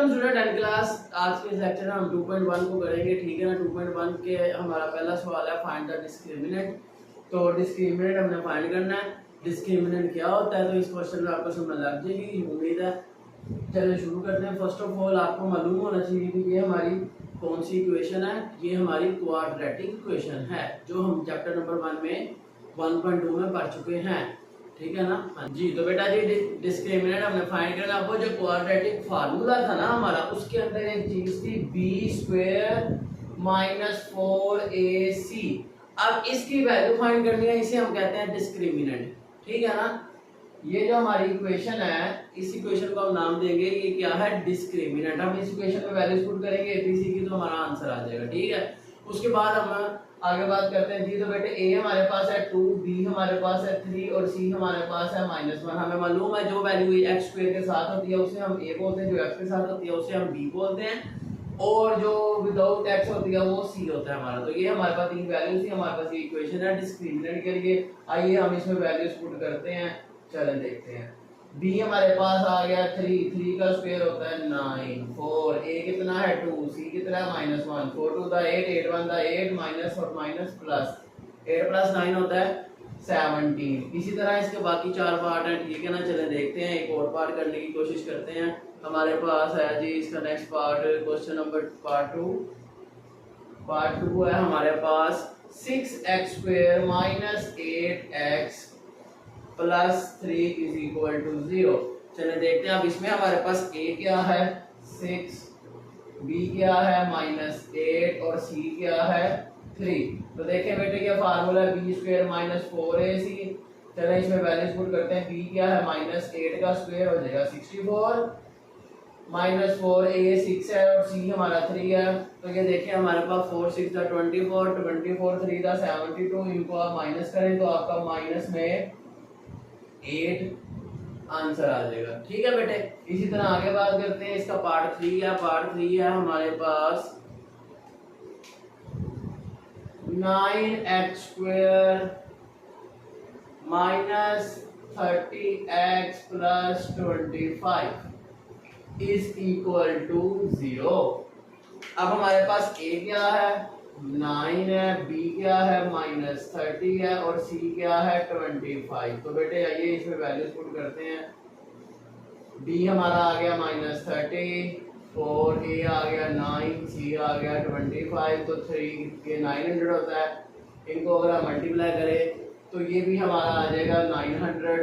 Welcome student 10 class. आज के इस लेक्चर में हम 2.1 को करेंगे, ठीक है ना। 2.1 के हमारा पहला सवाल है फाइंड द डिस्क्रिमिनेंट। तो डिस्क्रिमिनेंट हमने फाइंड करना है। डिस्क्रिमिनेंट क्या होता है, तो इस क्वेश्चन में आपको समझ लग जाएगी, उम्मीद है। चलिए शुरू करते हैं। फर्स्ट ऑफ ऑल आपको मालूम होना चाहिए कि ये हमारी कौन सी इक्वेशन है। ये हमारी क्वाड्रेटिक इक्वेशन है जो हम चैप्टर नंबर 1 में 1.2 में पढ़ चुके हैं, ठीक है ना। हाँ जी, तो बेटा जी डिस्क्रिमिनेंट हमने फाइंड करना। आपको जो क्वाड्रेटिक फार्मूला था ना हमारा, उसके अंदर एक चीज थी b² - 4ac। अब इसकी वैल्यू फाइंड करनी है, इसे हम कहते हैं डिस्क्रिमिनेंट, ठीक है ना। ये जो हमारी इक्वेशन है, इस इक्वेशन को हम नाम देंगे, ये क्या है, डिस्क्रिमिनेंट। हम इस इक्वेशन में वैल्यूज पुट करेंगे एबीसी की, तो हमारा आंसर आ जाएगा, ठीक है। उसके बाद हम आगे बात करते हैं जी। तो बेटे ए हमारे पास है 2, बी हमारे पास है 3 और सी हमारे पास है -1। हमें मालूम है जो वैल्यू x² के साथ होती है उसे हम a बोलते हैं, जो x के साथ होती है उसे हम b बोलते हैं, और जो विदाउट x होती है वो c होता है हमारा। तो ये हमारे पास तीन वैल्यूज थी, हमारे पास ये इक्वेशन है डिस्क्रिमिनेंट के लिए। आइए हम इसमें वैल्यूज पुट करते हैं, चलें देखते हैं। b हमारे पास आ गया 3 का स्क्वायर होता है 9, 4 a कितना है 2, c कितना है -1, 4 2 द 8, 8 1 द 8, माइनस और माइनस प्लस, 8 + 9 होता है 17। इसी तरह इसके बाकी चार पार्ट हैं, ठीक है ना। चलें देखते हैं, एक और पार्ट करने की कोशिश करते हैं। हमारे पास है जी इसका next part, question number part 2 है हमारे पास 6x² - 8x + 3 = 0। चलिए देखते हैं। अब इसमें हमारे पास a क्या है 6, b क्या है -8 और c क्या है 3। तो देखें बेटे ये फार्मूला b² - 4ac। चलिए इसमें वैल्यूज पुट करते हैं। b क्या है -8 का स्क्वायर हो जाएगा 64, -4a 6 है और c हमारा 3 है। तो ये देखिए हमारे पास 4 6 दा 24, 24 3 दा 72। इनको आप माइनस करें तो आपका माइनस में 8 आंसर आ जाएगा, ठीक है बेटे। इसी तरह आगे बात करते हैं। इसका पार्ट 3 है। पार्ट 3 है हमारे पास 9x² - 30x + 25 = 0। अब हमारे पास a क्या है 9 है, b क्या है -30 है और c क्या है 25। तो बेटे आइए इसमें वैल्यूज पुट करते हैं। b हमारा आ गया -30, 4a आ गया 9, c आ गया 25। तो 3 ये 900 होता है। इनको अगर हम मल्टीप्लाई करें तो ये भी हमारा आ जाएगा 900,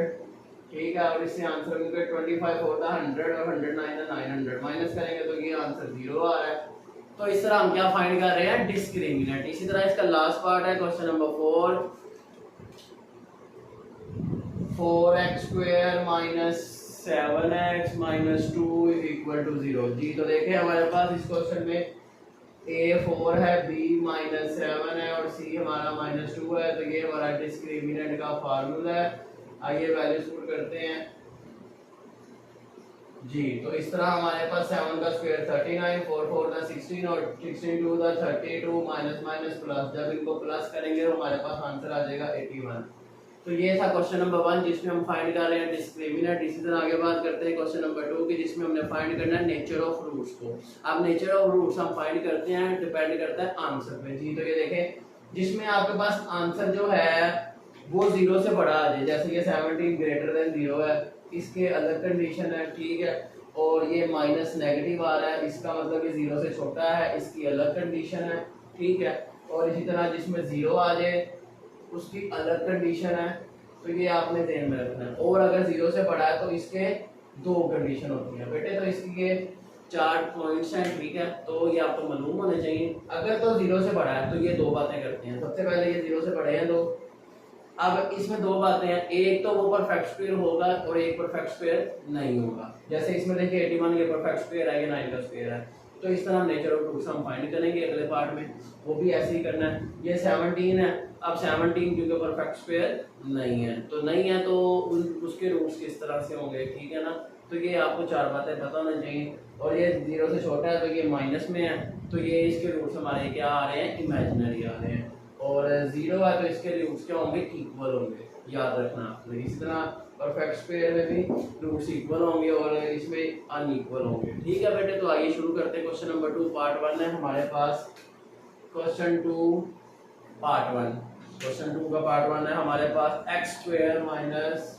ठीक है। और इससे आंसर क्योंकि 25 होता है 100 और 100 900 माइनस करेंगे तो ये आंसर 0 आ रहा है। तो इस तरह हम क्या फाइंड कर रहे हैं, डिस्क्रिमिनेंट। इसी तरह इसका लास्ट पार्ट है क्वेश्चन नंबर 4x² - 7x - 2 = 0। जी तो देखें हमारे पास इस क्वेश्चन में a 4 है, b -7 है और c हमारा -2 है। तो ये हमारा डिस्क्रिमिनेंट का फार्मूला है। आइए वैल्यूज पुट करते हैं जी। तो इस तरह हमारे पास 7 का स्क्वायर 39, 4 4 दा 16 और 16 2 दा 32, माइनस प्लस। जब इनको प्लस करेंगे तो हमारे पास आंसर आ जाएगा 81। तो ये था क्वेश्चन नंबर 1 जिसमें हम फाइंड कर रहे हैं डिस्क्रिमिनेंट। इसी तरह आगे बात करते हैं क्वेश्चन नंबर 2 की, जिसमें हमने फाइंड करना है नेचर ऑफ रूट्स को। अब नेचर ऑफ रूट्स हम फाइंड करते हैं, डिपेंड करता है आंसर पे। जी तो ये देखें, जिसमें आपके पास आंसर जो है वो 0 से बड़ा आ जाए, जैसे ये 17 > 0 है, इसके अलग कंडीशन है, ठीक है। और ये माइनस नेगेटिव आ रहा है, इसका मतलब ये 0 से छोटा है, इसकी अलग कंडीशन है, ठीक है। और इसी तरह जिसमें 0 आ जाए उसकी अलग कंडीशन है, तो ये आपने ध्यान में रखना है। और अगर 0 से बड़ा है तो इसके दो कंडीशन होती है बेटे। तो इसकी ये 4 पॉइंट्स हैं, ठीक है। तो ये आपको मालूम होने चाहिए। अगर तो 0 से बड़ा है तो ये दो बातें करते हैं। सबसे पहले ये 0 से बड़े हैं दो। अब इसमें दो बातें हैं, एक तो वो परफेक्ट स्क्वायर होगा और एक परफेक्ट स्क्वायर नहीं होगा। जैसे इसमें देखिए 81 ये परफेक्ट स्क्वायर है, ये 9 का स्क्वायर है। तो इस तरह नेचर ऑफ रूट्स हम फाइंड करेंगे अगले पार्ट में, वो भी ऐसे ही करना है। ये 17 है। अब 17 क्योंकि परफेक्ट स्क्वायर नहीं है, तो नहीं है तो उसके रूट्स किस तरह से होंगे, ठीक है ना। तो ये आपको चार बातें पता होनी चाहिए। और ये 0 से छोटा है तो ये माइनस में है, तो ये इसके रूट्स हमारे क्या आ रहे हैं, इमेजिनरी आ रहे हैं। और 0 है तो इसके रूट्स क्या होंगे, इक्वल होंगे, याद रखना आपने। इसी तरह परफेक्ट स्क्वायर में भी रूट्स इक्वल होंगे और इसमें अनइक्वल होंगे। ठीक है बेटे, तो आइए शुरू करते हैं। क्वेश्चन नंबर 2 पार्ट 1 है हमारे पास। क्वेश्चन 2 पार्ट 1, क्वेश्चन 2 का पार्ट 1 है हमारे पास X square minus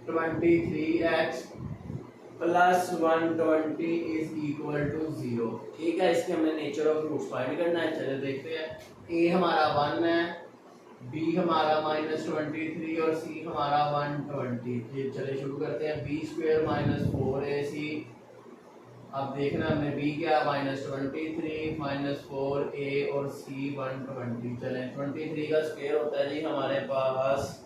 23x plus 120 is equal to 0। ठीक है, इसके हमने नेचर ऑफ रूट्स फाइंड करना है। चलिए देखते हैं। ए हमारा 1 है, बी हमारा -23 और सी हमारा 120। चलिए शुरू करते हैं। बी स्क्वायर माइनस 4ac, अब देखना हमने बी क्या, -23 -4a और सी 120। चलें 23 का स्क्वायर होता है जी हमारे पास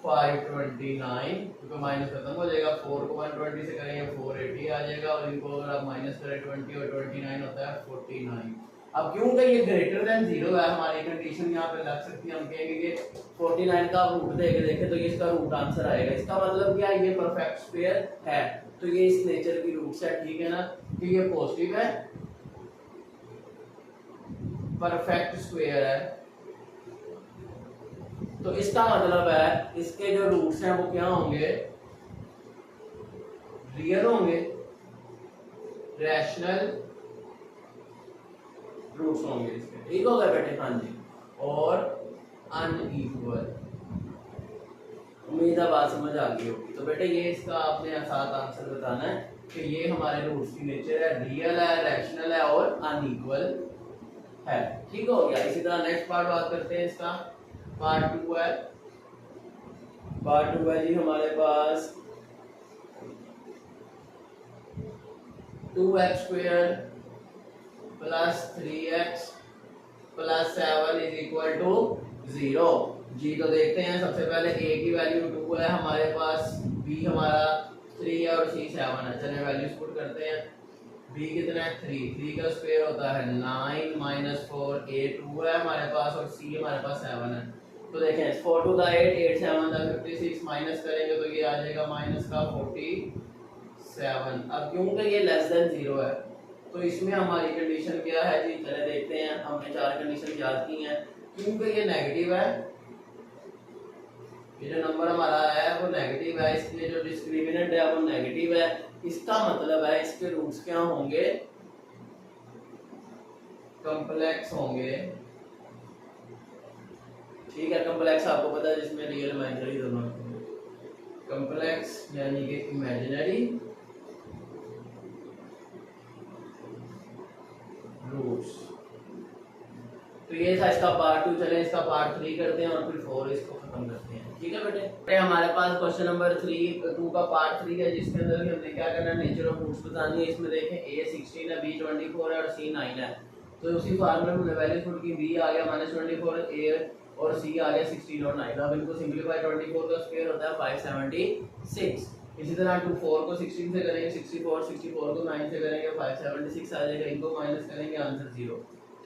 529, क्योंकि माइनस खत्म हो जाएगा। 4 को 120 से करेंगे 480 आ जाएगा, और इनको अगर आप माइनस करें 20 और 29 होता है 49। अब क्योंकि ये ग्रेटर देन 0 है, हमारी कंडीशन यहाँ पे लग सकती है। हम कहेंगे कि 49 का रूट दे के देखें तो ये इसका रूट आंसर आएगा। इसका मतलब क्या, ये परफेक्ट स्क्वायर है, तो ये इस नेचर की रूट्स है। ठीक है ना, कि ये पॉजिटिव है, परफेक्ट स्क्वायर है, तो इसका मतलब है इसके जो रूट्स हैं वो क्या होंगे, रियल होंगे, रैशनल रूट्स होंगे इसके। ठीक हो गया बेटे, हाँ जी, और अनइक्वल। उम्मीद है बात समझ आ गई होगी। तो बेटे ये इसका आपने साथ आंसर बताना है कि ये हमारे रूट्स की नेचर है, रियल है, रैशनल है और अनइक्वल है। ठीक हो गया। इसी तरह नेक्स्ट पार्ट बात करते हैं इसका। पार्ट 2 है। पार्ट 2 है जी हमारे पास 2x square plus 3x plus 7 is equal to 0। जी तो देखते हैं। सबसे पहले a की वैल्यू 2 है हमारे पास, b हमारा 3 है और c 7 है। चलिए वैल्यूज पुट करते हैं। b कितना है 3 का स्क्वायर होता है 9 माइनस 4, a 2 है हमारे पास और c हमारे पास 7 है। तो देखें 4 टू द 8, 8 7 द 56, माइनस करेंगे तो ये आ जाएगा माइनस का 47। अब क्योंकि ये लेस देन 0 है तो इसमें हमारी कंडीशन क्या है जी, चले देखते हैं। हमने 4 कंडीशन याद की हैं। क्योंकि ये नेगेटिव है, ये जो नंबर हमारा है वो नेगेटिव है, इसलिए जो डिस्क्रिमिनेंट है वो नेगेटिव है। इसका मतलब है इसके रूट्स क्या होंगे, कॉम्प्लेक्स होंगे। ठीक है, कॉम्प्लेक्स आपको पता है जिसमें रियल इमेजिनरी दोनों होंगे। कॉम्प्लेक्स यानी कि इमेजिनरी रूट्स। तो ये था इसका पार्ट 2। चले इसका पार्ट 3 करते हैं और फिर 4 इसको खत्म करते हैं। ठीक है बेटे, हमारे पास क्वेश्चन नंबर 2 का पार्ट 3 है, जिसके अंदर हमने क्या करना है, नेचर ऑफ रूट्स बतानी है। इसमें देखें a 16 है, b 24 है और c 9 है। तो उसी फार्मूले में हमने वैल्यू पुट की, b आ गया -24, a और c आ गया 16 और 9। अब इनको सिंपलीफाई, 24 का स्क्वायर होता है 576। इसी तरह 4 को 16 से करेंगे 64 को 9 से करेंगे 576 आ जाएगा। इनको माइनस करेंगे आंसर 0।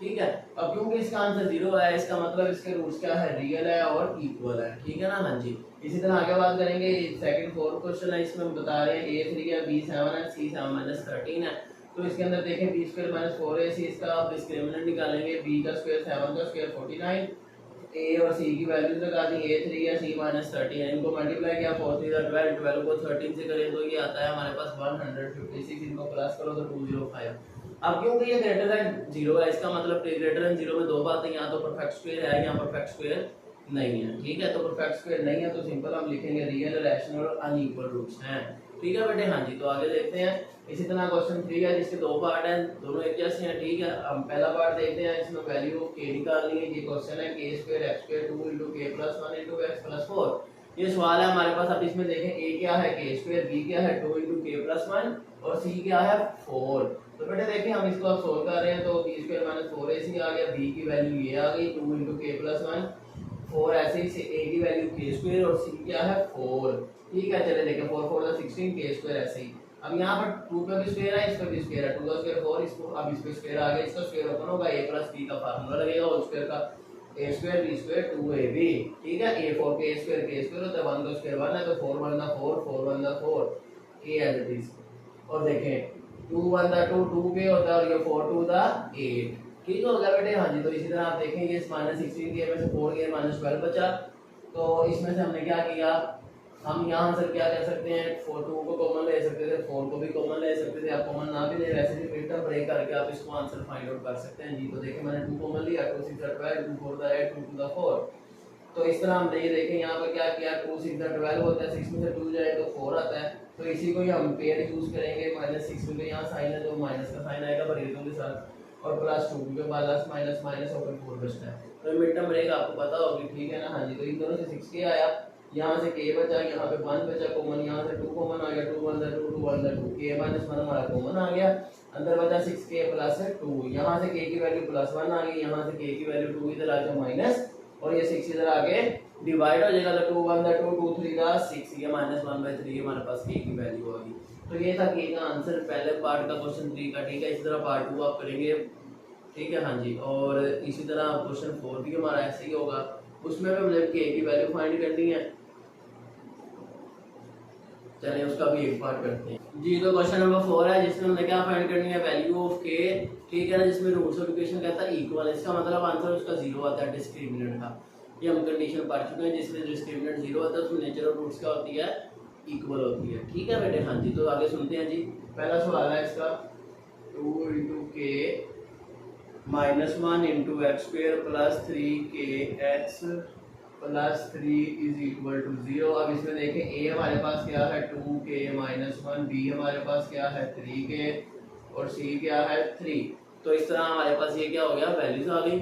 ठीक है, अब क्योंकि इसका आंसर 0 है, इसका मतलब इसके रूट्स क्या है, रियल है और इक्वल है। ठीक है ना, हाँ जी। इसी तरह आगे बात करेंगे। सेकंड 4 क्वेश्चन है, इसमें हम बता रहे हैं a 3 है, b 7 है, c 7 13 है। तो इसके अंदर देखें b स्क्वायर -4ac, इसका आप डिस्क्रिमिनेंट निकालेंगे, b का स्क्वायर 7 का स्क्वायर 49, a और c की वैल्यूज लगा दी, a 3 है, c -13 है। इनको मल्टीप्लाई किया 4 3 12, 12 को 13 से करें तो ये आता है हमारे पास 156। इनको प्लस करो तो 205। अब क्योंकि ये ग्रेटर देन 0 है, इसका मतलब ग्रेटर देन 0 में दो बातें, यहाँ तो परफेक्ट स्क्वायर है, यहाँ परफेक्ट स्क्वायर नहीं है। ठीक है, तो परफेक्ट स्क्वायर नहीं है तो सिंपल हम लिखेंगे रियल, रैशनल और अनइक्वल रूट्स हैं। ठीक है बेटे, हाँ जी। तो आगे देखते हैं। इसी तरह क्वेश्चन 3 है, जिसके 2 पार्ट हैं, दोनों एक जैसे हैं। ठीक है, हम पहला पार्ट देखते हैं। इसमें वैल्यू k निकालनी है। ये क्वेश्चन है k square x square 2 * k + 1 * x + 4। ये सवाल है हमारे पास। अब इसमें देखें a क्या है k स्क्वायर, b क्या है 2 * k + 1 और c क्या है 4। तो बेटे देखिए हम इसको अब सोल्व कर रहे हैं। तो b स्क्वायर -4ac आ गया, b की वैल्यू ये आ गई 2 * k + 1, 4 ऐसे ही से a की वैल्यू k स्क्वायर और c क्या है 4। ठीक है, चले देखें 4 4 16 k स्क्वायर ऐसे ही। अब यहाँ पर 2 पे भी स्क्वायर है, इस पे भी स्क्वायर है, 2 का स्क्वायर 4, इसको अब इस पे स्क्वायर आ गया, इसका स्क्वायर ओपन होगा, a + b का फार्मूला लगेगा होल स्क्वायर का, a square b square 2ab। ठीक है, a 4 k स्क्वायर होता है, 1 का स्क्वायर 1 है तो 4 1 4 4 1 4 a एज इट इज। और देखें 2 1 2 2k होता है और ये 4 2 8। ठीक हो गया बेटे, हाँ जी। तो इसी तरह आप देखेंगे इस -16 के में से 4 गया -12 बचा, तो इसमें से हमने क्या किया, हम यहाँ से क्या कह सकते हैं, 4 को कॉमन ले सकते थे, 4 को भी कॉमन ले सकते थे। आप कॉमन ना भी ले, वैसे भी मिड टर्म ब्रेक करके आप इसको आंसर फाइंड आउट कर सकते हैं जी। तो देखिए मैंने 2 कॉमन लिया, 2 6 12, 2 4 8, 2 2 4। तो इस तरह हमने ये देखें यहाँ पर क्या किया, 2 6 12 होता है, 6 में से 2 जाए तो 4 आता है। तो इसी को ही हम पेयर यूज करेंगे, -6 में यहाँ साइन है तो माइनस का साइन आएगा ब्रैकेटों के साथ, और +2 के बाद प्लस माइनस और 4 बचता है। तो मिड टर्म ब्रेक आपको पता होगी, ठीक है ना। हाँ जी, तो इन दोनों से 6k आया, यहाँ से k बचा, यहाँ पे 1 बचा कॉमन, यहाँ से 2 कॉमन आ गया, 2 1 2 2 1 2, k - 1 हमारा कॉमन आ गया, अंदर बचा 6k प्लस 2, यहाँ से k की वैल्यू +1 आ गई, यहाँ से k की वैल्यू 2 इधर आ जाए माइनस, और ये 6 इधर आगे डिवाइड हो जाएगा, तो 2 1 2 2 3 6, ये -1/3 हमारे पास k की वैल्यू होगी। तो ये था k का आंसर पहले पार्ट का क्वेश्चन 3 का, ठीक है। इसी तरह पार्ट 2 आप करेंगे, ठीक है। हाँ जी, और इसी तरह क्वेश्चन 4 भी हमारा ऐसे ही होगा, उसमें भी मतलब k की वैल्यू फाइंड करनी है। चलिए उसका भी एक पार्ट करते हैं जी। तो क्वेश्चन नंबर 4 है, जिसमें हमने क्या फाइंड करनी है, वैल्यू ऑफ k, ठीक है ना, जिसमें रूट्स ऑफ इक्वेशन कहता है इक्वल, इसका मतलब आंसर उसका 0 आता है डिस्क्रिमिनेंट का। ये हम कंडीशन पढ़ चुके हैं, जिसमें डिस्क्रिमिनेंट 0 आता है उसमें नेचर ऑफ रूट्स क्या होती है, इक्वल होती है, ठीक है बेटे। हाँ जी, तो आगे सुनते हैं जी। पहला सवाल है इसका, 2 × k -1 × x² + 3kx + 3 = 0। अब इसमें देखें a हमारे पास क्या है 2k - 1, b हमारे पास क्या है 3k, और c क्या है 3। तो इस तरह हमारे पास ये क्या हो गया, वैल्यूज आ गई,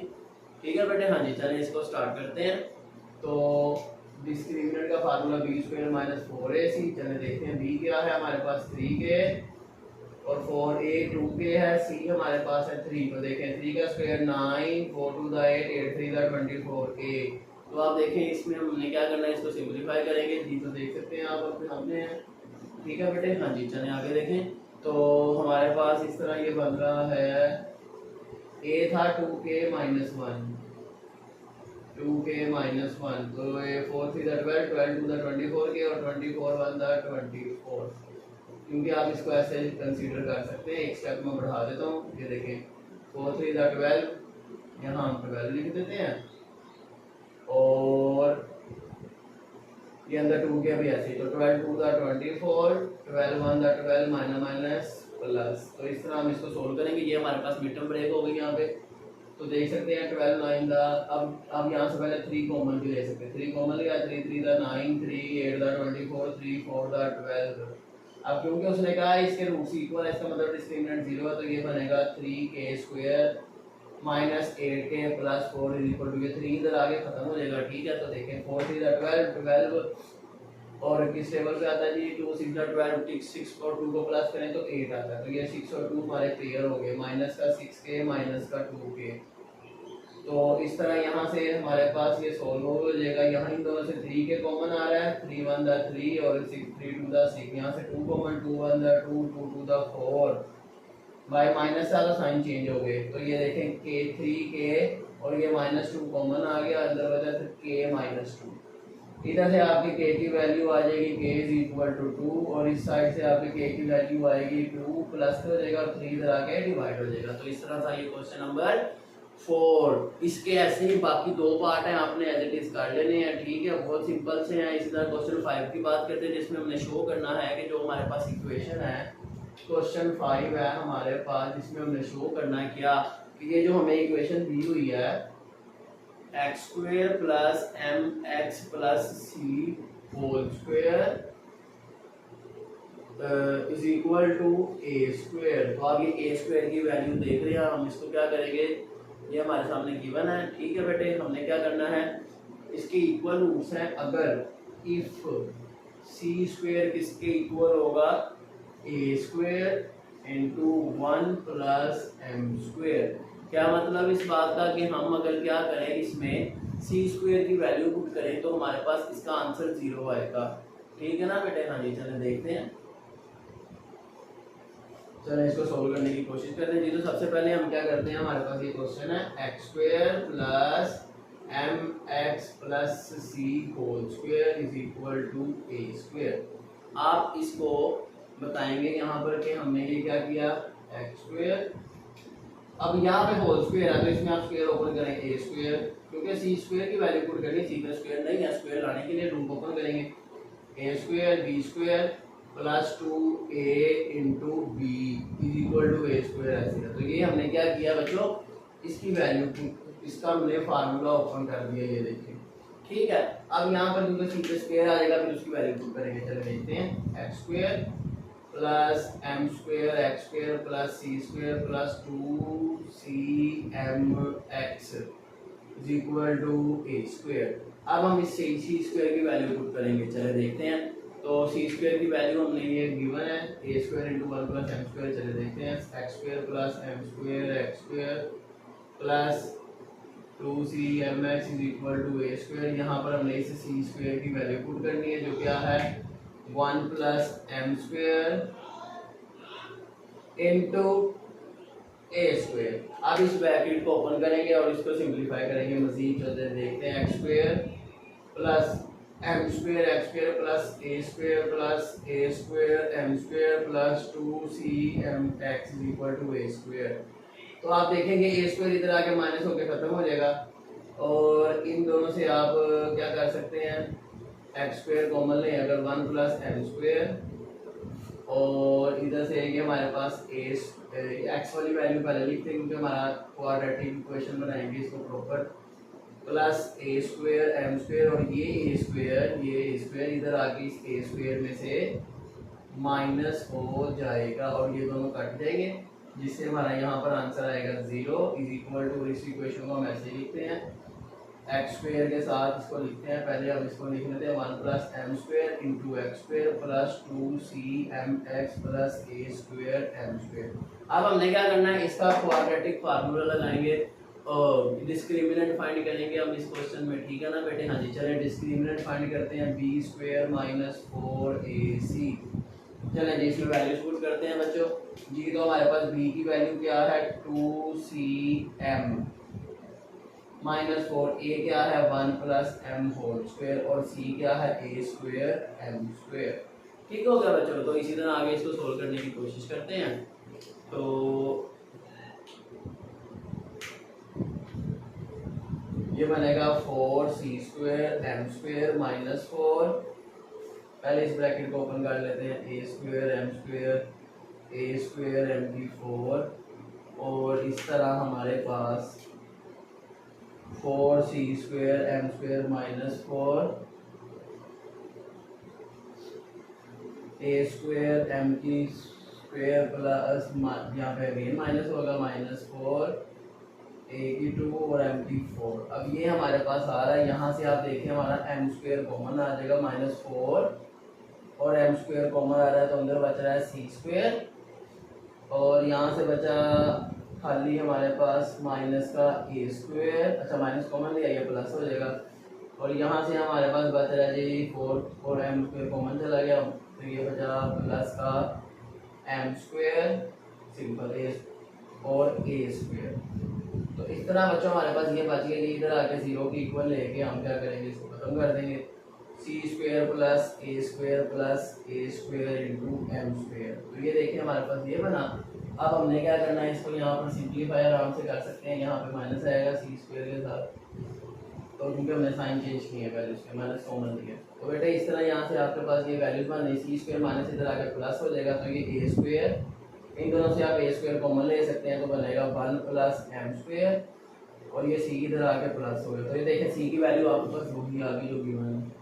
ठीक है बेटे। हाँ जी, चलिए इसको स्टार्ट करते हैं। तो डिस्क्रिमिनेंट का फार्मूला b² - 4ac, चलिए देखते हैं b क्या है हमारे पास 3k, और 4a 2k है, c हमारे पास है 3। तो देखें 3 का स्क्वायर 9, 4 2 8, 8 3 24a। तो आप देखें इसमें हमने क्या करना है, इसको सिंपलीफाई करेंगे जी। तो देख सकते हैं आप अपने सामने है, ठीक है बेटे। हाँ जी, चलें आगे देखें। तो हमारे पास इस तरह ये बन रहा है, a था 2k - 1, 2k - 1, तो ये 4 3 12, 12 2 24k, और 24 1 24, क्योंकि आप इसको ऐसे कंसीडर कर सकते हैं। एक स्टेप में बढ़ा देता हूँ, ये देखें 4 3 12, यहाँ हम 12 लिख देते हैं, और ये अंदर 2 के भी ऐसे ही, तो 12 2 24, 12 1 12 माइनस प्लस। तो इस तरह हम इसको सोल्व करेंगे। ये हमारे पास मिड टर्म ब्रेक हो गई यहाँ पे, तो देख सकते हैं 12 9 दा, अब यहाँ से पहले 3 कॉमन भी ले सकते हैं, 3 कॉमन लिया, 3 3 9, 3 8 24, 3 4 12। अब क्योंकि उसने कहा इसके रूट्स इक्वल है, इसका मतलब डिस्क्रिमिनेंट 0 है, तो ये बनेगा 3k² -8k + 4 = ये 3 इधर आगे खत्म हो जाएगा, ठीक है। तो देखें 4 3 12, और किस टेबल पे आता है जी, 2 6 12, 6 और 2 को प्लस करें तो 8 आता है। तो ये 6 और 2 हमारे पेयर हो गए, माइनस का 6k माइनस का 2k। तो इस तरह यहाँ से हमारे पास ये सोल्व हो जाएगा। यहाँ इन दोनों से 3k कॉमन आ रहा है, 3 1 3, और 6 3 2 6, यहाँ से 2 कॉमन, 2 1 2 2 2 4, बाय माइनस से साइन चेंज हो गए। तो ये देखें k 3k, और ये -2 कॉमन आ गया, अंदर बचा k - 2। इधर से आपकी k की वैल्यू आ जाएगी k = 2, और इस साइड से आपकी k की वैल्यू आएगी 2, प्लस हो जाएगा, और 3 इधर आके डिवाइड हो जाएगा। तो इस तरह था ये क्वेश्चन नंबर 4। इसके ऐसे ही बाकी 2 पार्ट हैं, आपने एज इट इज कर लेने हैं, ठीक है, बहुत सिंपल से हैं। इसी तरह क्वेश्चन 5 की बात करते हैं, जिसमें हमने शो करना है कि जो हमारे पास इक्वेशन है, क्वेश्चन 5 है हमारे पास, जिसमें हमने शो करना है क्या, कि ये जो हमें इक्वेशन दी हुई है x² + mx + c² = a²। तो आगे a² की वैल्यू देख रहे हैं हम, इसको क्या करेंगे, ये हमारे सामने गिवन है, ठीक है बेटे। हमने क्या करना है, इसके इक्वल रूट्स हैं, अगर इफ c² किसके इक्वल होगा, a² × 1 + m²। क्या मतलब इस बात का कि हम अगर क्या करें, इसमें c² की वैल्यू पुट करें तो हमारे पास इसका आंसर 0 आएगा, ठीक है ना बेटे। हाँ जी, चलें देखते हैं, चलें इसको सोल्व करने की कोशिश करते हैं जी। तो सबसे पहले हम क्या करते हैं, हमारे पास ये क्वेश्चन है x² + mx + c² = a²। आप इसको बताएंगे यहाँ पर कि हमने ये क्या किया, x² अब यहाँ पे होल स्क्वायर है तो इसमें आप स्क्वायर ओपन करें ए स्क्वायर, क्योंकि सी स्क्वायर की वैल्यू पुट करनी, सी का स्क्वायर नहीं है, स्क्वायर लाने के लिए रूट ओपन करेंगे, A square B square plus 2a into B is equal to A square ऐसे है। तो ये हमने क्या किया बच्चों, इसकी वैल्यू, इसका हमने फार्मूला ओपन कर दिया, ये देखिए ठीक है। अब यहाँ पर क्योंकि सी का स्क्वायर आ जाएगा फिर उसकी वैल्यू पुट करेंगे, चलो देखते हैं, x square plus M square x square plus C square plus 2cm x is equal to A square. अब हम इस सी स्क्वायर की वैल्यू पुट करेंगे, चले देखते हैं। तो सी स्क्वायर की वैल्यू हमने ये गिवन है A square into 1 plus M square, चले देखते हैं, x square plus M square x square plus 2cm x is equal to A square. यहाँ पर हमने इस सी स्क्वायर की वैल्यू पुट करनी है जो क्या है 1 plus M square into A square. अब इस ब्रैकेट को ओपन करेंगे और इसको सिंप्लीफाई करेंगे मजीद, तो देखते हैं x square plus M square x square plus A square M square plus 2cm x is equal to A square. तो आप देखेंगे ए स्क्वायर इधर आके माइनस होकर खत्म हो जाएगा और इन दोनों से आप क्या कर सकते हैं, एक्स स्क्वायर कॉमन लें अगर 1 प्लस एम स्क्वायर और इधर से ये हमारे पास एक्स वाली वैल्यू पहले लिखते हैं क्योंकि हमारा क्वाड्रेटिक इक्वेशन बनाएंगे इसको प्रॉपर, प्लस ए स्क्वायर एम स्क्वायर और ये स्क्वायर इधर आके इस ए स्क्वायर में से माइनस हो जाएगा और ये दोनों कट जाएंगे जिससे हमारा यहाँ पर आंसर आएगा 0 इज इक्वल टू, इस इक्वेशन को हम ऐसे लिखते हैं एक्स स्क्वायर के साथ इसको लिखते हैं, पहले हम इसको लिख लेते हैं 1 plus M square into x square plus 2cm X plus ए स्क्वायर एम स्क्वायर। अब हमने क्या करना है, इसका क्वाड्रेटिक फार्मूला लगाएंगे और डिस्क्रिमिनेंट फाइंड करेंगे हम इस क्वेश्चन में, ठीक है ना बेटे। हाँ जी चलें डिस्क्रिमिनेंट फाइंड करते हैं, बी स्क्वायर माइनस 4ac। चलें जी इसमें वैल्यूज पुट करते हैं बच्चों जी। तो हमारे पास b की वैल्यू क्या है 2cm माइनस 4a क्या है 1 प्लस एम होल स्क्वायर और c क्या है a स्क्वायर एम स्क्वायर। ठीक हो गया बच्चों। तो इसी तरह आगे इसको सोल्व करने की कोशिश करते हैं। तो ये बनेगा 4c square M square minus 4, पहले इस ब्रैकेट को ओपन कर लेते हैं, ए स्क्वायर एम की 4 और इस तरह हमारे पास 4c square M square minus 4 a square m की स्क्वायर प्लस यहाँ पे अगेन माइनस होगा माइनस 4 ए की 2 और एम की 4। अब ये हमारे पास आ रहा है, यहाँ से आप देखिए हमारा एम स्क्वायर कॉमन आ जाएगा माइनस 4 और एम स्क्वायर कॉमन आ रहा है तो अंदर बच रहा है सी स्क्वायर और यहाँ से बचा खाली हमारे पास माइनस का ए स्क्वायर, अच्छा माइनस कॉमन लिया ये प्लस हो जाएगा और यहाँ से हमारे पास बच रहा है जी 4 एम स्क्वायर कॉमन चला गया तो ये बचा प्लस का एम स्क्वायर सिंपल ए और ए स्क्वायर। तो इस तरह बच्चों हमारे पास ये बच गया कि इधर आके 0 की इक्वल लेके हम क्या करेंगे, इसको खत्म कर देंगे, सी स्क्वायर प्लस ए स्क्वायर इंटू एम स्क्वायर। तो ये देखिए हमारे पास ये बना। अब हमने क्या करना है, इसको यहाँ पर सिंप्लीफाई आराम से कर सकते हैं, यहाँ पे माइनस आएगा सी स्क्वायर के साथ, तो क्योंकि हमने साइन चेंज किए हैं पहले इसमें माइनस कॉमन लिया। तो बेटे इस तरह यहाँ से आपके पास ये वैल्यूज बन रही, सी स्क्वायर माइनस इधर आके प्लस हो जाएगा तो ये ए स्क्वायर, इन दोनों से आप ए स्क्वायर कॉमन ले सकते हैं तो बनेगा 1 प्लस एम स्क्वायर और ये सी इधर आके प्लस हो गया। तो ये देखिए सी की वैल्यू आपके पास होगी आगे जो गिवन है,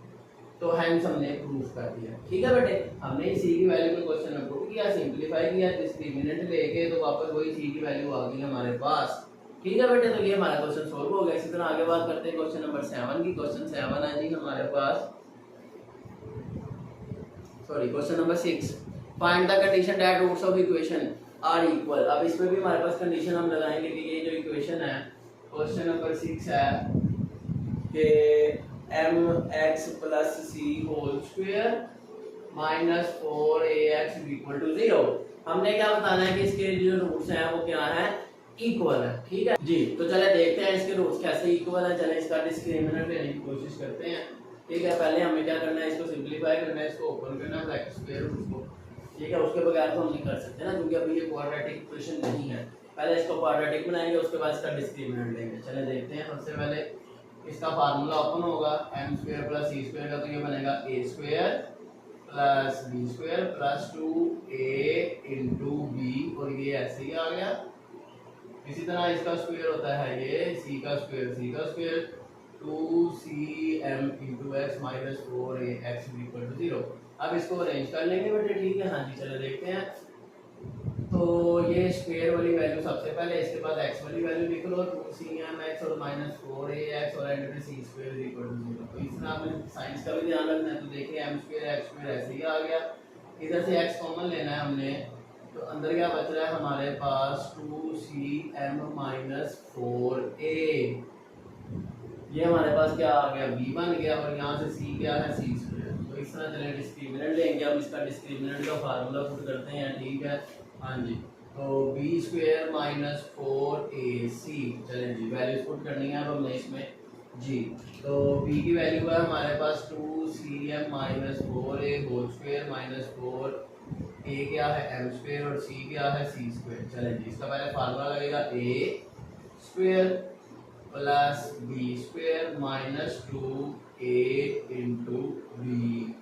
तो हैंस हमने प्रूफ कर दिया। ठीक है बेटे, हमने सी की वैल्यू को क्वेश्चन में पुट किया, सिंप्लीफाई किया, डिस्क्रिमिनेंट लेके तो वापस वही सी की वैल्यू आ गई हमारे पास। ठीक है बेटे, तो ये हमारा क्वेश्चन सोल्व हो गया। इसी तरह आगे बात करते हैं क्वेश्चन नंबर 7 की। क्वेश्चन 7 है जी हमारे पास, sorry question number 6, find the condition that roots of equation are equal. अब इसमें भी हमारे पास कंडीशन हम लगाएंगे कि ये जो इक्वेशन है क्वेश्चन नंबर 6 है कि mx plus c whole square minus 4ax equal to 0। हमने क्या बताना है कि इसके जो रूट्स हैं वो क्या है, इक्वल है। ठीक है जी, तो चले देखते हैं इसके रूट्स कैसे इक्वल है। चले इसका डिस्क्रिमिनेंट लेने की कोशिश करते हैं। ठीक है, पहले हमें क्या करना है, इसको सिंप्लीफाई करना है, इसको ओपन करना है स्क्वायर रूट को। ठीक है, उसके बगैर तो हम नहीं कर सकते ना, क्योंकि अभी ये क्वाड्रेटिक इक्वेशन नहीं है। पहले इसको क्वाड्रेटिक बनाएंगे, उसके बाद इसका डिस्क्रिमिनेंट लेंगे। चले देखते हैं। सबसे पहले इसका फार्मूला ओपन होगा, एम स्क्वायर प्लस सी स्क्वायर का, तो ये बनेगा A square plus B square plus 2a into B, और ये ऐसे ही आ गया। इसी तरह इसका स्क्वायर होता है ये सी का square 2cm into X minus 4a X equal to 0। अब इसको अरेंज कर लेंगे बेटे, ठीक है। हाँ जी, चलो देखते हैं। तो ये स्क्वायर वाली वैल्यू सबसे पहले, इसके बाद एक्स वाली वैल्यू लिख लो 2cm एक्स और माइनस 4a एक्स और एंड में सी स्क्वायर इक्वल टू 0। तो इस तरह आपने साइंस का भी ध्यान रखना है। तो देखिए एम स्क्वायर एक्स स्क्वायर ऐसे ही आ गया, इधर से एक्स कॉमन लेना है हमने, तो अंदर क्या बच रहा है हमारे पास 2cm माइनस 4a, ये हमारे पास क्या आ गया b बन गया, और यहाँ से c क्या है सी स्क्वायर। तो इस तरह चले डिस्क्रिमिनेंट लेंगे, हम इसका डिस्क्रिमिनेंट का फार्मूला पुट करते हैं, ठीक है। हाँ जी, तो बी स्क्वायर माइनस 4ac, चलें जी वैल्यूज पुट करनी है अब हमने इसमें जी। तो b की वैल्यू है हमारे पास 2cm minus 4a whole square minus 4a क्या है एम स्क्वायर, और c क्या है सी स्क्वायर। चलें जी, इसका पहले फार्मूला लगेगा a square plus B square minus 2a into B,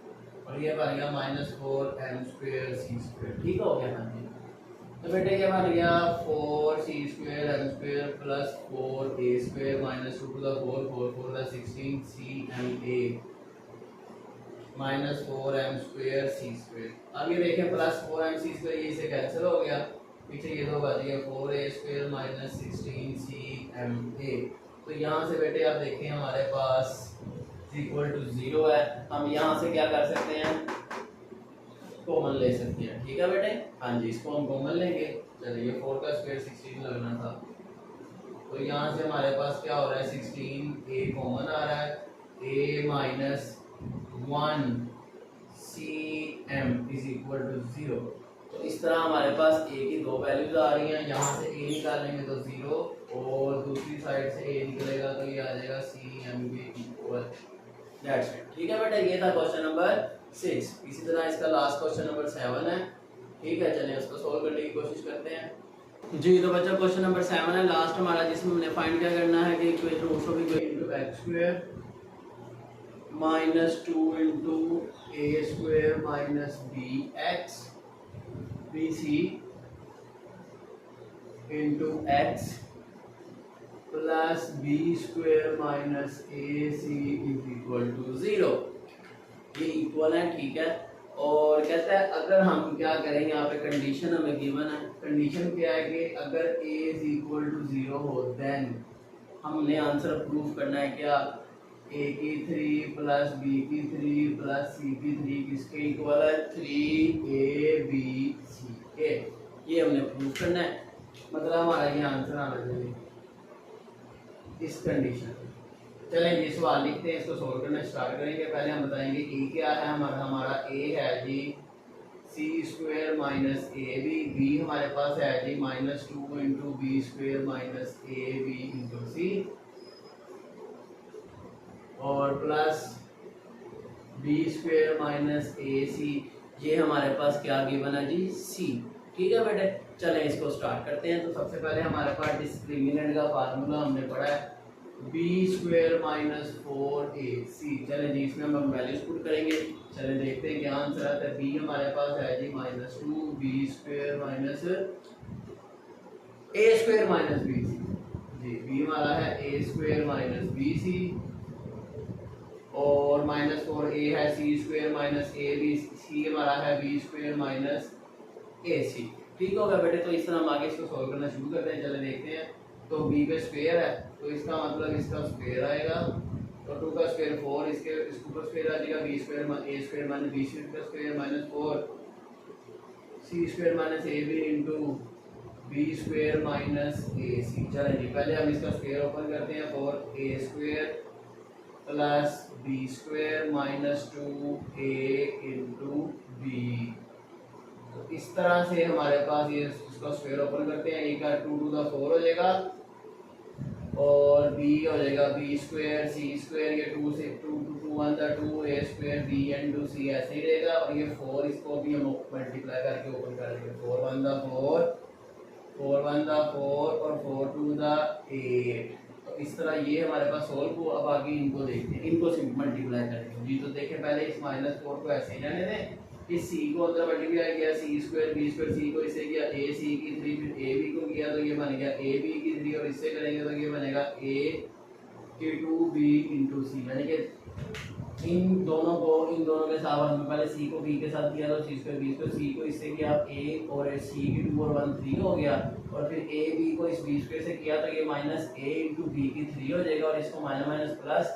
और ये बन गया माइनस 4m स्क्वायर सी स्क्वायर, ठीक हो गया। हाँ जी, तो बेटे ये बन गया 4c square m square plus 4a square minus 2 to the 4 4 4 the 16cma minus 4m square C square. अब ये देखें प्लस 4m सी स्क्वायर, ये इसे कैंसिल हो गया, पीछे ये दो बच गया 4a स्क्वायर माइनस 16cma। तो यहाँ से बेटे आप देखें हमारे पास इक्वल टू 0 है, हम यहाँ से क्या कर सकते हैं कॉमन ले सकते हैं, ठीक है बेटे। हाँ जी, इसको हम कॉमन लेंगे। चलिए 4 का स्क्वायर 16 लगना था, तो यहाँ से हमारे पास क्या हो रहा है 16a कॉमन आ रहा है, a minus 1cm is equal to 0। तो इस तरह हमारे पास a की दो वैल्यूज आ रही हैं, यहाँ से a निकालेंगे तो 0, और दूसरी साइड से a निकलेगा तो ये आ जाएगा cm के इक्वल, दैट्स इट, ठीक है बेटा। ये था क्वेश्चन नंबर 6। इसी तरह इसका लास्ट क्वेश्चन नंबर 7 है, ठीक है। चलिए उसको सॉल्व करने की कोशिश करते हैं जी। तो बच्चा क्वेश्चन नंबर 7 है लास्ट हमारा, जिसमें हमने फाइंड क्या करना है कि equation roots of equation into x square minus 2 into a square minus bx bc into x plus B square minus ac is equal to 0। ये इक्वल है, ठीक है। और कहता है अगर हम क्या करें, यहाँ पे कंडीशन हमें गिवन है, कंडीशन क्या है कि अगर a इज इक्वल टू 0 हो देन हमने आंसर प्रूव करना है क्या a की 3 प्लस b की 3 प्लस c की 3 किसके इक्वल है 3abc के, ये हमने प्रूव करना है। मतलब हमारा ये आंसर आना चाहिए इस कंडीशन। चलें जी सवाल लिखते हैं, इसको सोल्व करना स्टार्ट करेंगे। पहले हम बताएंगे ए क्या है, हमारा ए है जी C square minus A B हमारे पास है जी minus 2 into B square minus A B into C, और plus B square minus A C, ये हमारे पास क्या गिवन है जी सी, ठीक है बेटे। चलें इसको स्टार्ट करते हैं। तो सबसे पहले हमारे पास डिस्क्रिमिनेंट का फार्मूला हमने पढ़ा है बी स्क्वायर माइनस 4ac। चलें जी इसमें हम वैल्यूज पुट करेंगे। चलें देखते हैं क्या आंसर आता है। बी हमारे पास है जी minus 2 B square minus A square minus B C जी, बी हमारा है A square minus B C, और माइनस 4a है C square minus A B C हमारा है B square minus A C, ठीक होगा बेटे। तो इस तरह हम आगे इसको सॉल्व करना शुरू करते हैं। चले देखते हैं। तो b पे स्क्वायर है तो इसका मतलब इसका स्क्वायर आएगा, तो 2 का स्क्वायर 4, इसके ऊपर स्क्वायर आ जाएगा b square a square minus b square minus 4 c square minus ab into b square minus ac। चलें जी पहले हम इसका स्क्वायर ओपन करते हैं, 4a square plus b square minus 2a into b। तो इस तरह से हमारे पास ये इसका स्क्वायर ओपन करते हैं, a का 2 टू द 4 हो जाएगा, और b हो जाएगा b स्क्वायर c स्क्वायर, ये 2 से 2 to 1 the 2 a square b into c ऐसे ही रहेगा, और ये 4 इसको भी हम मल्टीप्लाई करके ओपन कर देंगे, 4 1 द 4 4 1 दा 4 और 4 2 दा 8। तो इस तरह ये हमारे पास सोल्व हुआ। अब आगे इनको देखते हैं, इनको मल्टीप्लाई करेंगे जी। तो देखें पहले इस -4 को ऐसे ही रहने दें, इस सी को अंदर मल्टीप्लाई किया, सी स्क्वायर बी स्क्वायर, सी को इससे किया ए सी की 3, फिर ए बी को किया तो ये बन गया ए बी की 3, और इससे करेंगे तो ये बनेगा ए की 2 बी इंटू सी। यानी कि इन दोनों के साथ हमने पहले सी को बी के साथ किया तो सी स्क्वायर बी स्क्वायर, सी को इससे किया ए और सी की 2 और 1 3 हो गया, और फिर ए बी को इस बी स्क्वायर से किया तो ये माइनस ए इंटू बी की 3 हो जाएगा, और इसको माइनस माइनस प्लस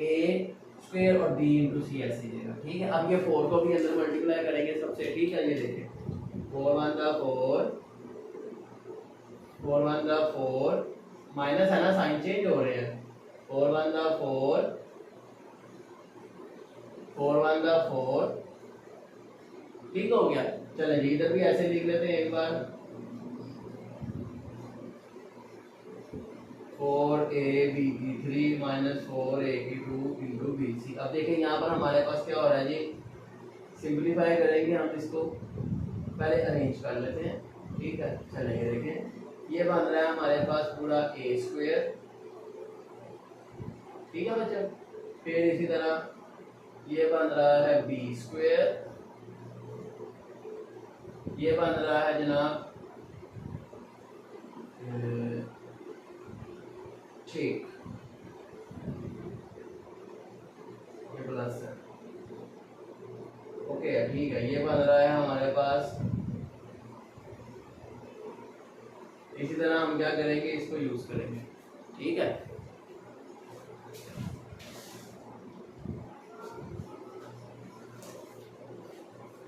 ए स्क्वायर और b इंटू सी ऐसे जाएगा। ठीक है, अब ये 4 को भी अंदर मल्टीप्लाई करेंगे सबसे। ठीक है, ये देखें 4 1 दा 4, 4 1 दा 4, माइनस है ना, साइन चेंज हो रहे हैं। 4 1 दा 4, 4 1 दा 4, ठीक हो गया। चलें जी, इधर भी ऐसे लिख लेते हैं एक बार, 4ab की 3 माइनस 4a की 2 इंटू बी सी। अब देखिए यहाँ पर हमारे पास क्या हो रहा है जी, सिंप्लीफाई करेंगे हम इसको, पहले अरेंज कर लेते हैं। ठीक है, चलेंगे देखें ये बन रहा है हमारे पास पूरा ए स्क्वायर। ठीक है बच्चों, फिर इसी तरह ये बन रहा है बी स्क्वायर, ये बन रहा है जनाब ठीक, ये प्लस है। ओके ठीक है, ये बन रहा है हमारे पास। इसी तरह हम क्या करेंगे, इसको यूज करेंगे। ठीक है,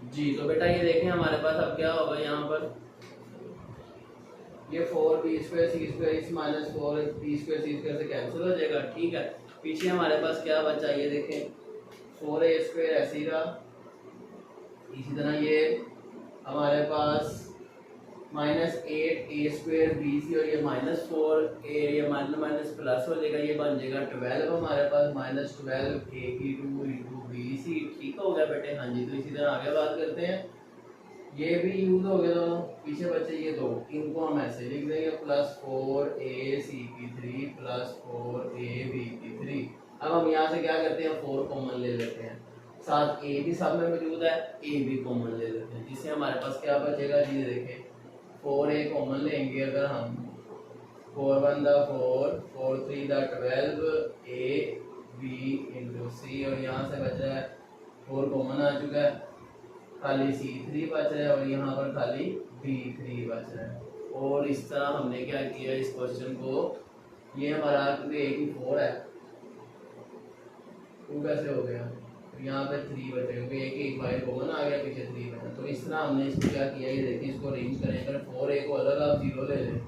जी। तो बेटा ये देखें हमारे पास अब क्या होगा, यहाँ पर ये 4 बी स्क्वायर सी स्क्वायर इस माइनस 4 बी स्क्वायर सी स्क्वायर से कैंसिल हो जाएगा। ठीक है, पीछे हमारे पास क्या बचा, ये देखें 4a स्क्वायर ऐसे ही रहा, इसी तरह ये हमारे पास -8a स्क्वायर बी सी, और ये -4a, ये माइनस माइनस प्लस हो जाएगा, ये बन जाएगा 12 हमारे पास, -12a की 2 इंटू बी सी। ठीक हो गया बेटे, हाँ जी। तो इसी तरह आगे बात करते हैं, ये भी यूज हो गया दोनों, पीछे बचे ये दो, इनको हम ऐसे लिख देंगे +4a सी की 3 +4a बी की 3। अब हम यहाँ से क्या करते हैं, 4 कॉमन ले लेते हैं, साथ a भी सब में मौजूद है, a भी कॉमन ले लेते हैं, जिससे हमारे पास क्या बचेगा जी, देखें 4a कॉमन लेंगे अगर हम, 4 1 दा 4, 4 3 दा 12 a b इंटू सी, और यहाँ से बच रहा है 4 कॉमन आ चुका है, खाली C3 बच रहा है, और यहाँ पर खाली B3 बच रहा है। और इस तरह हमने क्या किया इस क्वेश्चन को, ये हमारा क्योंकि एक ही 4 है, 2 कैसे हो गया, यहाँ पे 3 बचे, क्योंकि एक बाई कॉमन आ गया, पीछे 3 बचा। तो इस तरह हमने इसको क्या किया, ये देखिए इसको अरेंज करें, अगर 4a को अलग आप 0 ले लें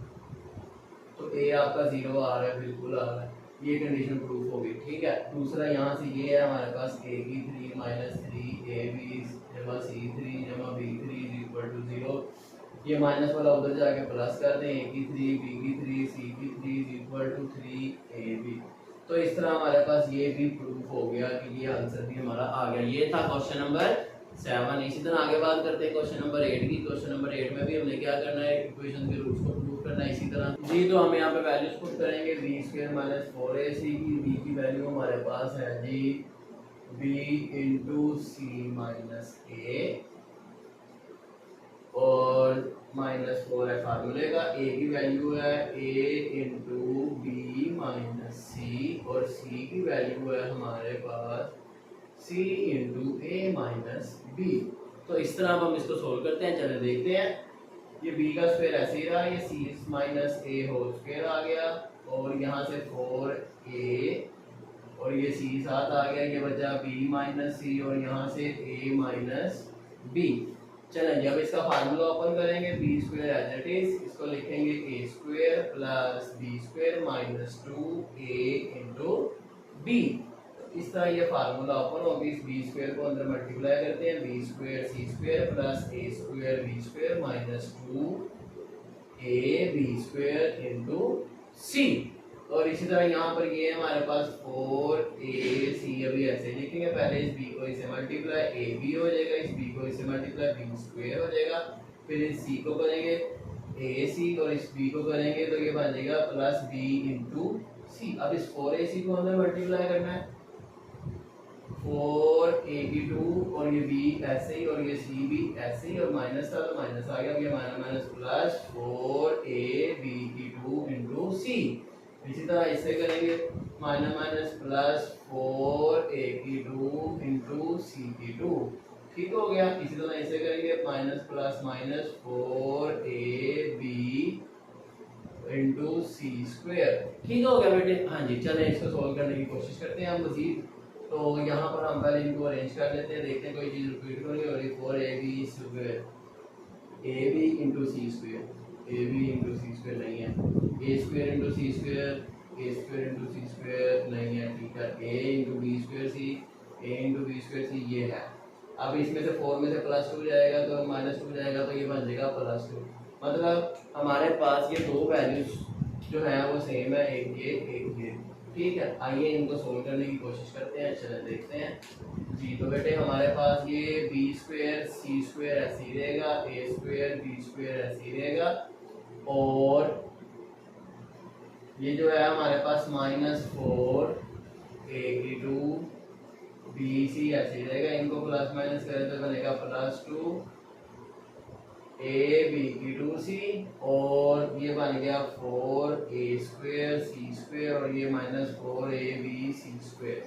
तो a आपका 0 आ रहा है, बिल्कुल आ रहा है, ये कंडीशन प्रूफ होगी। ठीक है, दूसरा यहाँ से ये है हमारे पास a की 3 माइनस 3ab जमा C3 जमा B3 इक्वल टू 0, ये माइनस वाला उधर जाके प्लस कर दें, a की 3 b की 3 c की 3 इक्वल टू 3ab। तो इस तरह हमारे पास ये भी प्रूफ हो गया कि ये आंसर भी हमारा आ गया। ये था क्वेश्चन नंबर 7। इसी तरह आगे बात करते हैं क्वेश्चन नंबर 8 की। क्वेश्चन नंबर 8 में भी हमने क्या करना है, इक्वेशन के रूट्स को प्रूव करना है। इसी तरह जी, तो हम यहाँ पे वैल्यूज पुट करेंगे, b स्क्वायर माइनस 4ac की b की वैल्यू हमारे पास है जी b इंटू सी माइनस ए, और -4 है फार्मूले का, a की वैल्यू है a इंटू बी माइनस सी, और c की वैल्यू है हमारे पास c इंटू ए माइनस बी। तो इस तरह अब हम इसको सोल्व करते हैं, चले देखते हैं। ये b का स्क्वायर ऐसे ही रहा, ये c माइनस ए होल स्क्वायर आ गया, और यहाँ से 4a, और ये c साथ आ गया, ये बचा b माइनस सी, और यहाँ से a माइनस बी। चलें जब इसका फार्मूला ओपन करेंगे, B square as it is, इसको लिखेंगे A square plus B square minus 2a into B. इस तरह ये फार्मूला ओपन होगी, इस बी स्क्वायर को अंदर मल्टीप्लाई करते हैं, बी स्क्वायर सी स्क्वायर प्लस ए square B square minus 2a B square into C. और इसी तरह यहाँ पर ये हमारे पास 4ac, अभी ऐसे लिखेंगे, पहले इस b को इसे मल्टीप्लाई ab हो जाएगा, इस b को इसे मल्टीप्लाई b स्क्वायर हो जाएगा, फिर इस c को करेंगे ए सी और इस बी को करेंगे तो ये बन जाएगा प्लस बी इंटू सी। अब इस 4ac को हमें मल्टीप्लाई करना है, 4a2 और ये b ऐसे ही और ये c भी ऐसे ही और माइनस था तो माइनस आ गया, अब ये minus minus plus 4ab2 into C. इसी तरह इससे करेंगे minus minus plus 4a2 into सी2, ठीक हो गया। इसी तरह इसे करेंगे minus plus minus 4ab into C square, ठीक हो गया बेटे। हाँ जी, चलें इसको सोल्व करने की कोशिश करते हैं हम मजीद। तो यहाँ पर हम पहले इनको अरेंज कर लेते हैं, देखते हैं कोई चीज़ रिपीट हो रही है। और ये 4ab square ab into C square, ab into C square नहीं है, a square into C square, a square into C square नहीं है, ठीक है। a into B square C, a into B square C ये है। अब इसमें से 4 में से प्लस 2 जाएगा तो माइनस 2 जाएगा तो ये बन जाएगा प्लस 2। मतलब हमारे पास ये दो वैल्यूज जो है वो सेम है, एक ये, ठीक है। आइए इनको सोल्व करने की कोशिश करते हैं, चलें देखते हैं जी। तो बेटे हमारे पास ये बी स्क्वायर सी स्क्वायर ऐसे ही रहेगा, ए स्क्वायर बी स्क्वायर ऐसे ही रहेगा और ये जो है हमारे पास माइनस 4a2 बी सी ऐसे ही रहेगा। इनको प्लस माइनस करें तो बनेगा प्लस 2 ए बी की 2c और ये बन गया 4a स्क्वायर सी स्क्वायर और ये माइनस 4ab सी स्क्वायर,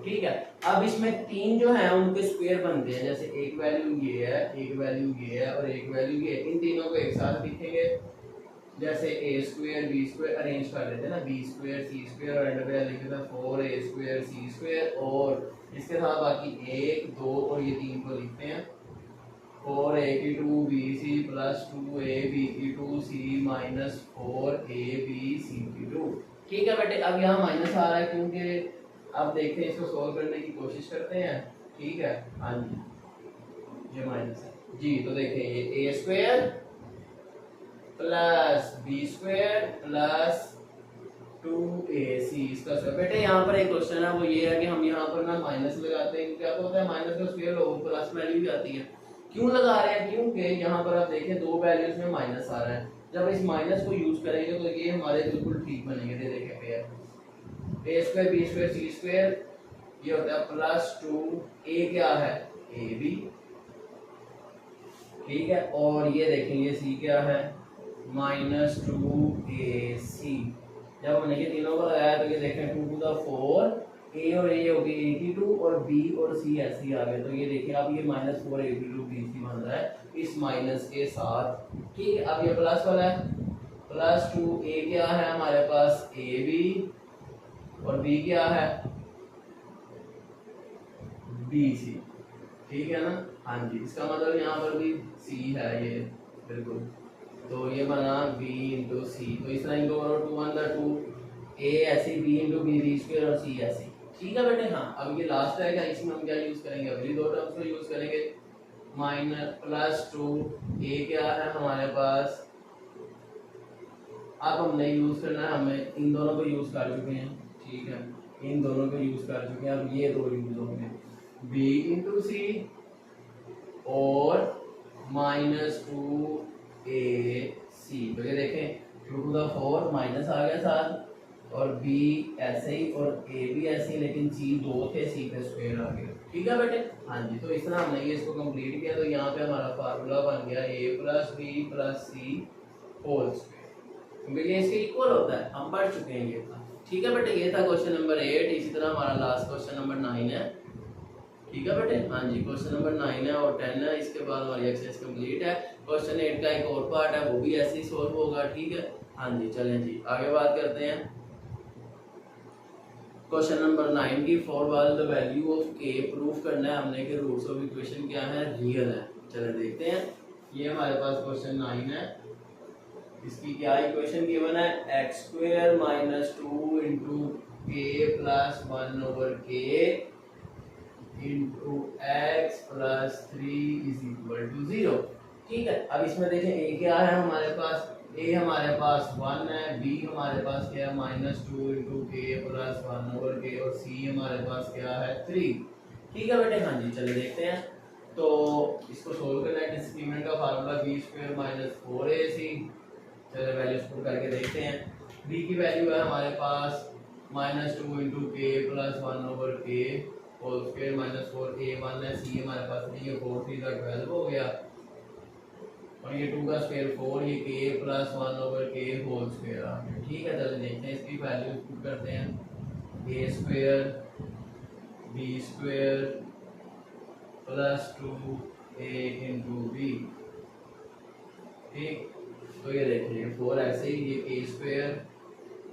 ठीक है। अब इसमें तीन जो है उनके स्क्वायर बनते हैं, जैसे एक वैल्यू ये है, एक वैल्यू ये है और एक वैल्यू ये है। इन तीनों को एक साथ लिखेंगे, जैसे a square B square arrange कर लेते हैं ना, b स्क्वायर सी स्क्वायर और एंड पे लिखे थे 4a स्क्वायर सी स्क्वायर और इसके साथ बाकी 1 2 और ये 3 को लिखते हैं 4a2 bc plus 2ab2c minus 4abc2, ठीक है बेटे। अब यहाँ माइनस आ रहा है क्योंकि अब देखते हैं, इसको सोल्व करने की कोशिश करते हैं, ठीक है। हाँ जी, ये माइनस है जी। तो देखें ये a square plus B square plus 2ac इसका स्क्वायर। बेटे यहाँ पर एक क्वेश्चन है वो ये है कि हम यहाँ पर ना माइनस लगाते हैं, क्या होता है माइनस का स्क्वायर लो प्लस वैल्यू भी आती है। क्यों लगा रहे हैं? क्योंकि यहाँ पर आप देखें दो वैल्यूज में माइनस आ रहा है, जब इस माइनस को यूज करेंगे तो ये हमारे बिल्कुल ठीक बनेंगे। देखें pair a square B square C square ये होता है प्लस 2a क्या है ab, ठीक है। और ये देखें ये c क्या है माइनस 2ac। जब हमने ये तीनों को लगाया तो ये देखें 2 to the 4 a और a हो गई 82 और b और c ऐसे ही आ गए। तो ये देखिए अब ये माइनस 482 bc बन रहा है इस माइनस के साथ, ठीक है। अब ये प्लस वाला है, प्लस 2a क्या है हमारे पास ab और b क्या है bc, ठीक है ना। हाँ जी, इसका मतलब यहाँ पर भी c है ये बिल्कुल। तो ये बना b इंटू सी। तो इस तरह इनको करो 2 1 2 a ऐसी b इंटू बी स्क्वायर और c ऐसी, ठीक है बेटे। हाँ, अब ये लास्ट है क्या, इसमें हम क्या यूज करेंगे, अगली दो टर्म्स को यूज करेंगे। माइनस प्लस 2a क्या है हमारे पास, अब हमने यूज करना है, हमें इन दोनों को यूज कर चुके हैं, ठीक है। इन दोनों को यूज कर चुके हैं, अब ये दो यूज होंगे b इंटू सी और माइनस 2ac। तो ये देखें 2 to the 4 माइनस आ गया साथ और b ऐसे ही और a भी ऐसे ही, लेकिन c दो थे c पे स्क्वायर आ गया, ठीक है बेटे। हाँ जी, तो इस तरह हमने ये इसको कंप्लीट किया। तो यहाँ पे हमारा फार्मूला बन गया a plus b plus c whole square, क्योंकि ये इसके इक्वल होता है, हम पढ़ चुके हैं ये था, ठीक है बेटे। ये था क्वेश्चन नंबर 8। इसी तरह हमारा लास्ट क्वेश्चन नंबर 9 है, ठीक है बेटे। हाँ जी, क्वेश्चन नंबर 9 है और 10 है, इसके बाद हमारी एक्सरसाइज कंप्लीट है। क्वेश्चन 8 का एक और पार्ट है, वो भी ऐसे ही सॉल्व होगा, ठीक है। हाँ जी, चलें जी आगे बात करते हैं। क्वेश्चन नंबर 9 की फॉर वाल the value of k proof करना है हमने कि रूट्स ऑफ इक्वेशन क्या है, रियल है। चलें देखते हैं। ये हमारे पास क्वेश्चन 9 है, इसकी क्या इक्वेशन गिवन है, x square minus 2 into k plus 1 over k into x plus 3 is equal to 0, ठीक है। अब इसमें देखें a क्या है हमारे पास, a हमारे पास 1 है, b हमारे पास क्या है minus 2 into k plus 1 over के और c हमारे पास क्या है 3, ठीक है बेटे। हाँ जी, चलिए देखते हैं। तो इसको सोल्व करना है, डिस्क्रिमिनेंट का formula b square minus 4ac चलो वैल्यूज पुट करके देखते हैं। b की वैल्यू है हमारे पास -2 into k plus 1/k whole square minus 4a1 है। c हमारे पास 3 है, 4 3 12 हो गया, और ये 2 का स्क्वायर 4, ये k plus 1/k whole square आ गया। ठीक है, चलो देखते हैं इसकी वैल्यू पुट करते हैं। a square b square plus 2a into b. ठीक, तो ये देखिए 4 ऐसे ही, ये k square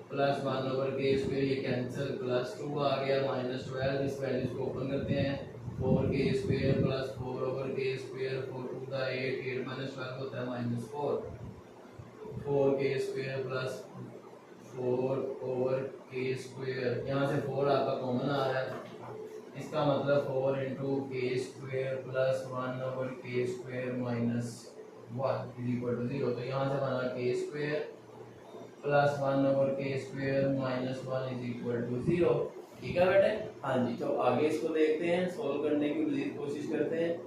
plus 1/k square, ये कैंसिल, प्लस 2 आ गया माइनस 12। इस वैल्यूज को ओपन करते हैं। 4k square plus 4/k square, 4 2 का 8, 8 माइनस 12 होता है -4। 4k square plus 4/k square, यहाँ से 4 आपका कॉमन आ रहा है, इसका मतलब 4 into k square plus 1/k square minus 1 is equal to 0। तो यहाँ से बना k square plus 1/k square minus 1 is equal to 0। ठीक है बेटे, हाँ जी। तो आगे इसको देखते हैं, सोल्व करने की मज़ीद कोशिश करते हैं।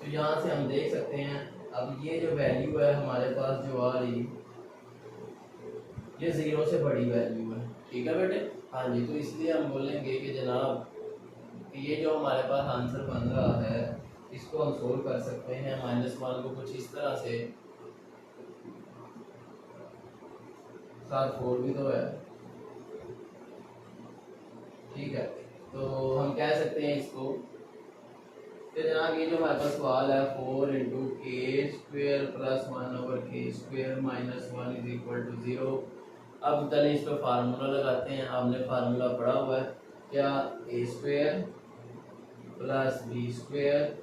तो यहाँ से हम देख सकते हैं, अब ये जो वैल्यू है हमारे पास जो आ रही, ये 0 से बड़ी वैल्यू है। ठीक है बेटे, हाँ जी। तो इसलिए हम बोलेंगे कि जनाब ये जो हमारे पास आंसर बन रहा है इसको हम सोल्व कर सकते हैं। -1 को कुछ इस तरह से, साथ 4 भी तो है। ठीक है, तो हम कह सकते हैं इसको, तो जनाब ये जो हमारे पास सवाल है 4 into k square plus 1/k square minus 1 is equal to 0। अब चलिए इस पर फार्मूला लगाते हैं। आपने फार्मूला पढ़ा हुआ है क्या, a square plus b square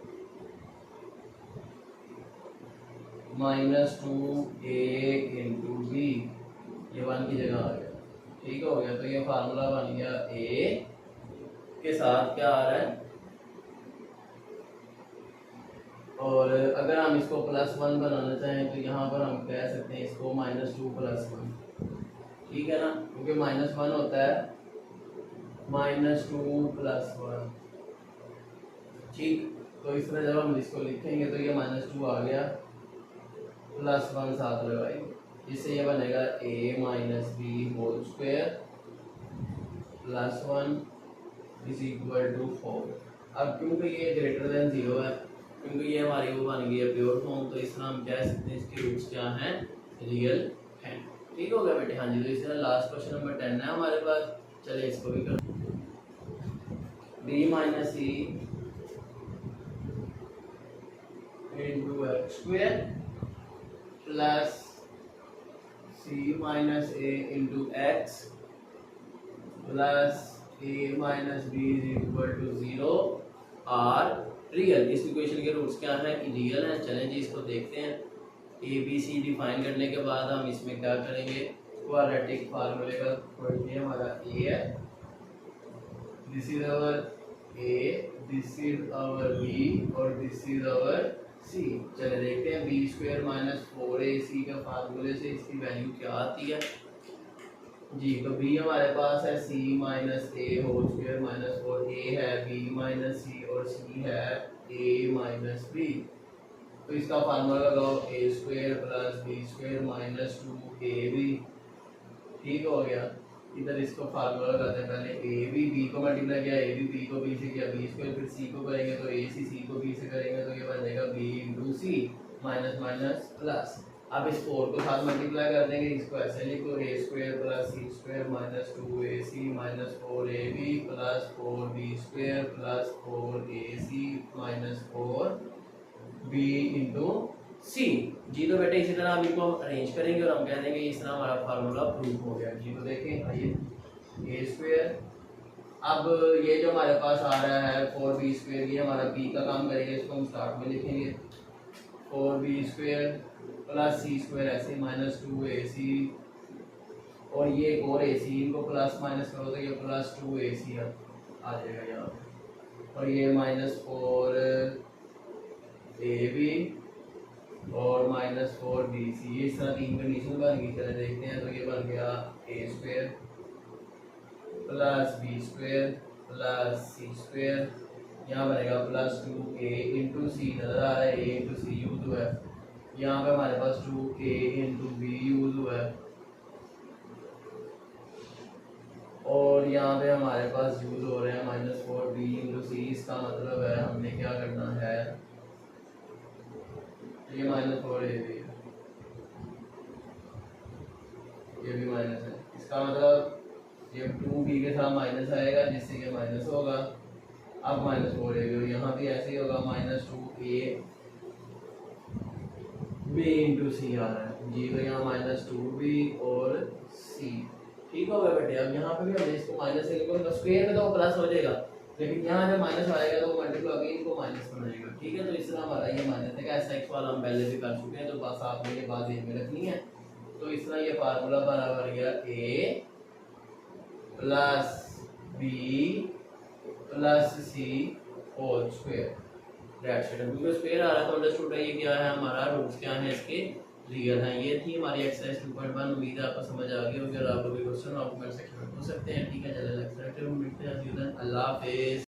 -2a into b, ये 1 की जगह आ गया। ठीक हो गया, तो ये फार्मूला बन गया a के साथ क्या आ रहा है, और अगर हम इसको +1 बनाना चाहें तो यहाँ पर हम कह सकते हैं इसको -2 + 1। ठीक है ना, क्योंकि -1 होता है -2 + 1। ठीक, तो इस तरह जब हम इसको लिखेंगे तो ये -2 आ गया, +1 साथ लगाएंगे, जिससे ये बनेगा a minus b whole square plus 1 is equal to 4। अब क्योंकि ये ग्रेटर देन 0 है, क्योंकि ये हमारी वो बन गई है प्योर फॉर्म, तो इस तरह हम कह सकते हैं इसके रूट्स क्या हैं, रियल हैं। ठीक हो गया बेटे, हाँ जी। तो इस तरह लास्ट क्वेश्चन नंबर 10 है हमारे पास। चलिए इसको भी कर, b minus c into x square plus c minus a into x plus a minus b is equal to 0 are real. इस इक्वेशन के रूट्स क्या हैं, रियल हैं। चलें जी इसको देखते हैं। ए बी सी डिफाइन करने के बाद हम इसमें क्या करेंगे, क्वाड्रेटिक फार्मूले का पॉइंट ये हमारा ए है, this is our a, this is our b और दिस इज आवर सी। चले देखते हैं बी स्क्वायर माइनस 4ac का फार्मूले से इसकी वैल्यू क्या आती है जी। तो b हमारे पास है c माइनस ए होल स्क्वायर माइनस 4a है b माइनस सी और c है a माइनस बी। तो इसका फार्मूला लगाओ a square plus b square minus 2ab। ठीक हो गया, इधर इसको फार्मूला लगाते हैं। पहले ए बी बी को मल्टीप्लाई किया, ए बी बी को बी से किया, बी स्क्वायर फिर सी को करेंगे तो ए सी सी को बी से करेंगे तो ये बन जाएगा बी इंटू सी माइनस माइनस प्लस। अब इस 4 को साथ मल्टीप्लाई कर देंगे, इसको ऐसे लिखो A square plus C square minus 2ac minus 4ab plus 4b square plus 4ac minus 4b into C जी। तो बेटे इसी तरह हम इनको अरेंज करेंगे और हम कह देंगे इस तरह हमारा फार्मूला प्रूफ हो गया जी। तो देखें आइए ए स्क्वायर, अब ये जो हमारे पास आ रहा है 4b स्क्वायर, ये हमारा b का काम करेगा, इसको हम स्टार्ट में लिखेंगे 4b स्क्वायर प्लस सी स्क्वायर ऐसे माइनस 2ac और ये एक और ac, इनको प्लस माइनस करो तो ये प्लस 2ac आ जाएगा यहाँ, और ये माइनस 4ab और माइनस 4bc। ये इस तरह तीन कंडीशन बन गई। चले देखते हैं, तो ये बन गया A square plus B square plus C square यहाँ बनेगा प्लस 2a इंटू सी, नजर आ रहा है a इंटू सी यूज हुआ है। यहाँ पे हमारे पास 2a इंटू बी यूज हुआ है और यहाँ पे हमारे पास यूज हो रहे हैं -4b इंटू सी। इसका मतलब है हमने क्या करना है, ये -4a भी है, ये भी माइनस है। इसका मतलब ये 2b के साथ माइनस आएगा जिससे ये माइनस होगा। अब -4a भी, यहाँ भी ऐसे ही होगा, -2a b इंटू सी आ रहा है जी, तो यहाँ -2b और c ठीक हो गया बेटे। अब यहाँ पे भी हमने इसको माइनस से स्क्वायर में तो वो प्लस हो जाएगा, लेकिन यहाँ जब माइनस आएगा तो मल्टीप्लाई होगी, इनको माइनस बनाएगा। ठीक है, तो इस तरह हमारा ये माइनस है। ऐसा एक्स वाला हम पहले भी कर चुके हैं, तो बस आपने ये बात ध्यान में रखनी है। तो इस तरह ये फार्मूला बराबर गया a plus b plus c whole square. That's it. क्योंकि स्क्वायर आ रहा है तो अंडरस्टूड है ये क्या है, हमारा रूट्स क्या है इसके, रियल है। ये थी हमारी एक्सरसाइज 2.1। उम्मीद है आपको समझ आ गई होगी। अगर आपको कोई क्वेश्चन आप कमेंट सेक्शन में पूछ सकते हैं। ठीक है, चलिए नेक्स्ट लेक्चर में मिलते हैं। अल्लाह हाफिज़।